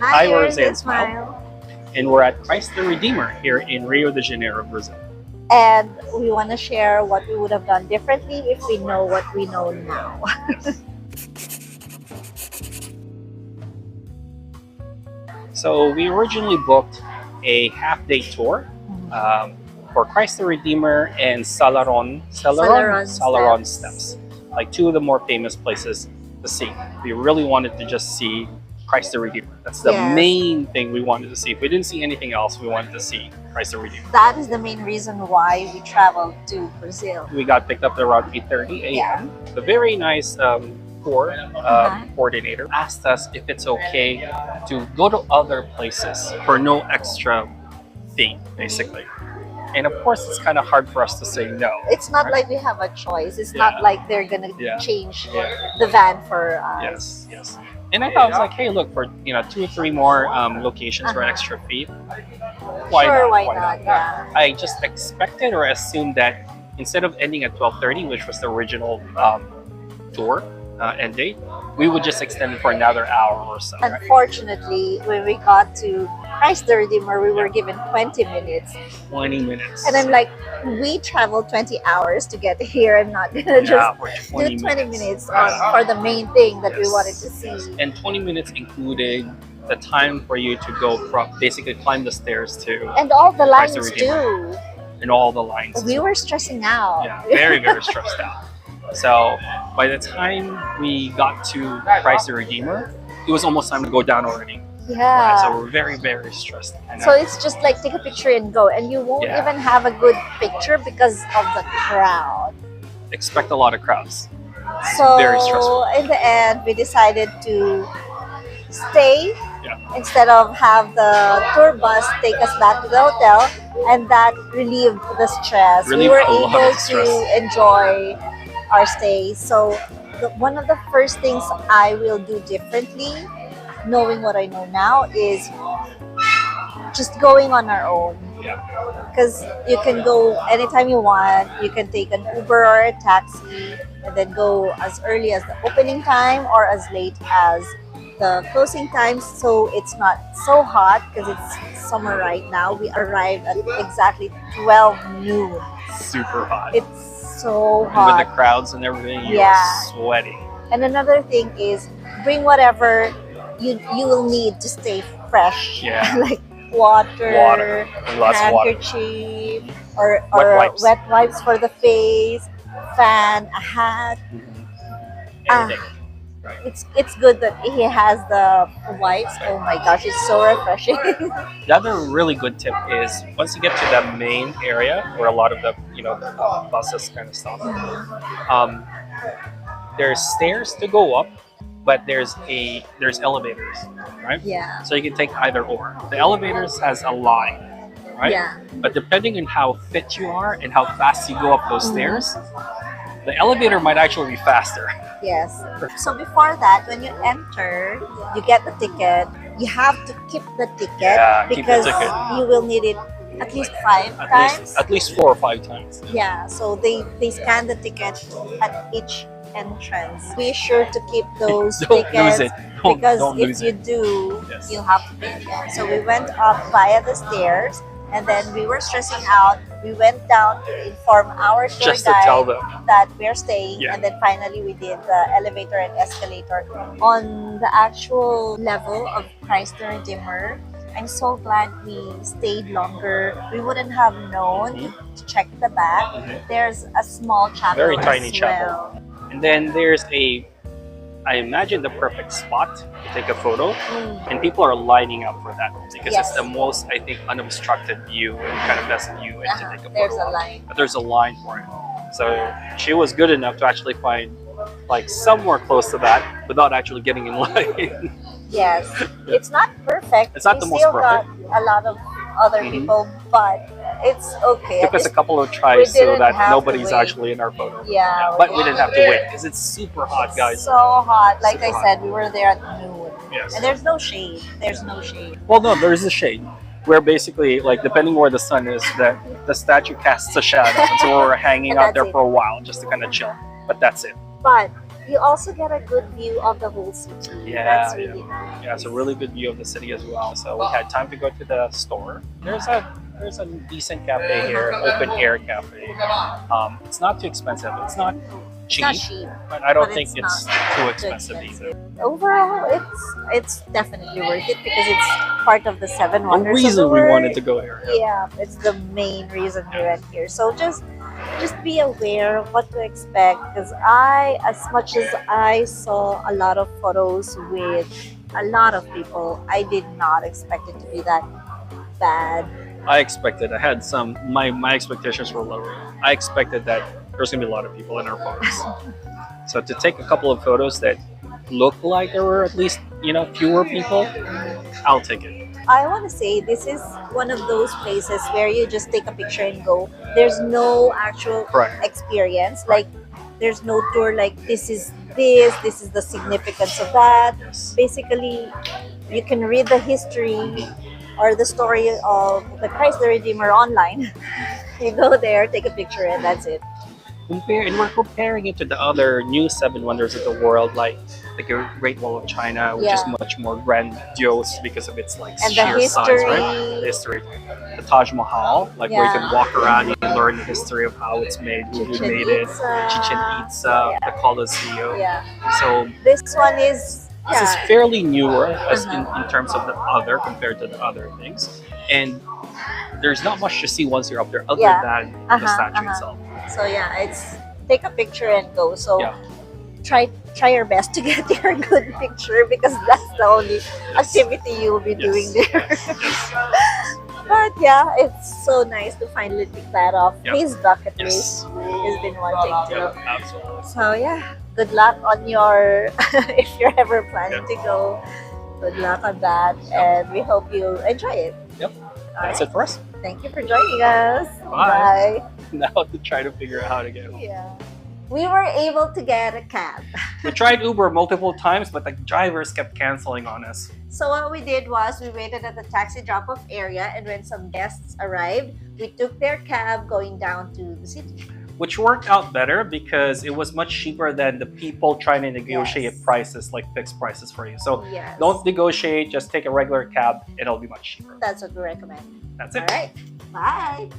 Hi, we're we're Zay in Smile. and we're at Christ the Redeemer here in Rio de Janeiro, Brazil. And we want to share what we would have done differently if we know what we know now. So we originally booked a half-day tour for Christ the Redeemer and Salaron Steps, like two of the more famous places to see. We really wanted to just see Christ the Redeemer. That's the main thing we wanted to see. If we didn't see anything else, we wanted to see Christ the Redeemer. That is the main reason why we traveled to Brazil. We got picked up at around 8:30 a.m. The very nice tour coordinator asked us if it's okay to go to other places for no extra fee, basically. And of course, it's kind of hard for us to say no. It's not like we have a choice. It's not like they're gonna change the van for us. Yes. And I thought, I was like, hey, look, for 2 or 3 more locations for an extra fee. Why not? Yeah. I just expected or assumed that instead of ending at 12:30, which was the original tour end date, we would just extend it for another hour or so. Unfortunately, when we got to Christ the Redeemer, we were given 20 minutes. 20 minutes. And I'm like, we traveled 20 hours to get here. I'm not gonna just do 20 minutes for the main thing that we wanted to see. And 20 minutes including the time for you to go from basically climb the stairs to and all the lines too. And all the lines. We were stressing out. Yeah, very, very stressed out. So by the time we got to Christ the Redeemer, it was almost time to go down already. Yeah. So we're very, very stressed. So it's just like take a picture and go, and you won't even have a good picture because of the crowd. Expect a lot of crowds. So very stressful. In the end, we decided to stay instead of have the tour bus take us back to the hotel, and that relieved the stress. We were able to enjoy our stay. So one of the first things I will do differently, knowing what I know now, is just going on our own. Because you can go anytime you want. You can take an Uber or a taxi and then go as early as the opening time or as late as the closing time, so it's not so hot because it's summer right now. We arrived at exactly 12 noon. Super hot. It's so hot. With the crowds and everything, you're sweating. And another thing is bring whatever you will need to stay fresh. Like water, handkerchief, or wet wipes for the face, fan, a hat. It's good that he has the wipes. Oh my gosh, it's so refreshing. The other really good tip is once you get to the main area where a lot of the the buses kind of stop, there's stairs to go up, but there's elevators, right? Yeah. So you can take either or. The elevators has a line, right? Yeah. But depending on how fit you are and how fast you go up those stairs, the elevator might actually be faster. Yes. So before that, when you enter, you get the ticket. You have to keep the ticket because you will need it at least 5 times. At least 4 or 5 times. Yeah. So they scan the ticket at each entrance. Be sure to keep those tickets. Lose it. Because don't if you do, you'll have to pay again. So we went up via the stairs, and then we were stressing out. We went down to inform our tour guide that we're staying, and then finally we did the elevator and escalator on the actual level of Christ the Redeemer. I'm so glad we stayed longer. We wouldn't have known to check the back. There's a small chapel, very tiny chapel, and then there's I imagine the perfect spot to take a photo, and people are lining up for that because it's the most, I think, unobstructed view and kind of best view to take a photo. There's a line. But there's a line for it. So she was good enough to actually find like somewhere close to that without actually getting in line. Yes, it's not perfect. It's not the most perfect. We still got a lot of other people, but it's okay. It took us a couple of tries so that nobody's actually in our photo. Yeah, but we didn't have to wait because it's super hot, guys. So hot. Like I said, we were there at noon. Yes. And there's no shade. There's no shade. Well, no, there's a shade. Where basically, like, depending where the sun is, the statue casts a shadow. And so we're hanging out there for a while just to kind of chill. But that's it. But you also get a good view of the whole city. Yeah, That's really nice. Yeah, it's a really good view of the city as well. So we had time to go to the store. There's a decent cafe here, open air cafe. It's not too expensive. It's not cheap, Not cheap, but I don't but think it's it's not too too expensive expensive. either. Overall, it's definitely worth it because it's part of the seven The wonders of reason the we world. wanted to go here. Yeah, it's the main reason we went here. So just be aware of what to expect, because as much as I saw a lot of photos with a lot of people, I did not expect it to be that bad. I had my expectations were lower. I expected that there's gonna be a lot of people in our photos. So to take a couple of photos that look like there were at least, fewer people, I'll take it. I want to say this is one of those places where you just take a picture and go. There's no actual Correct. experience. Like, there's no tour like this is the significance of that. Yes. Basically, you can read the history or the story of the Christ the Redeemer online. You go there, take a picture, and that's it. And we're comparing it to the other new seven wonders of the world, like the Great Wall of China, which is Yeah. much more grandiose because of its like And the sheer size, history. right? The history. The Taj Mahal, like where you Yeah. can walk around and learn the history of how it's made, who Chichen made it, Itza. Chichen Itza, Yeah. the Colosseum. Yeah. So This one is this is yeah. fairly newer as Uh-huh. in terms of the other compared to the other things, and there's not much to see once you're up there other Yeah. than the Uh-huh, statue uh-huh. itself. So yeah, it's take a picture and go. So Yeah. try your best to get your good picture, because that's the only activity you'll be doing there. But yeah, it's so nice to finally tick that off Yep. his bucket Yes. list. He's been wanting to. Yeah, absolutely. So yeah, good luck on your if you're ever planning to go. Good luck on that, and we hope you enjoy it. Yep. All That's right. it for us. Thank you for joining us. Bye. Bye. Now to try to figure out how to get home. Yeah. We were able to get a cab. We tried Uber multiple times, but the drivers kept canceling on us. So what we did was we waited at the taxi drop-off area, and when some guests arrived, we took their cab going down to the city. Which worked out better because it was much cheaper than the people trying to negotiate Yes. prices, like fixed prices for you. So Yes. don't negotiate, just take a regular cab, it'll be much cheaper. That's what we recommend. That's All it. right. Bye.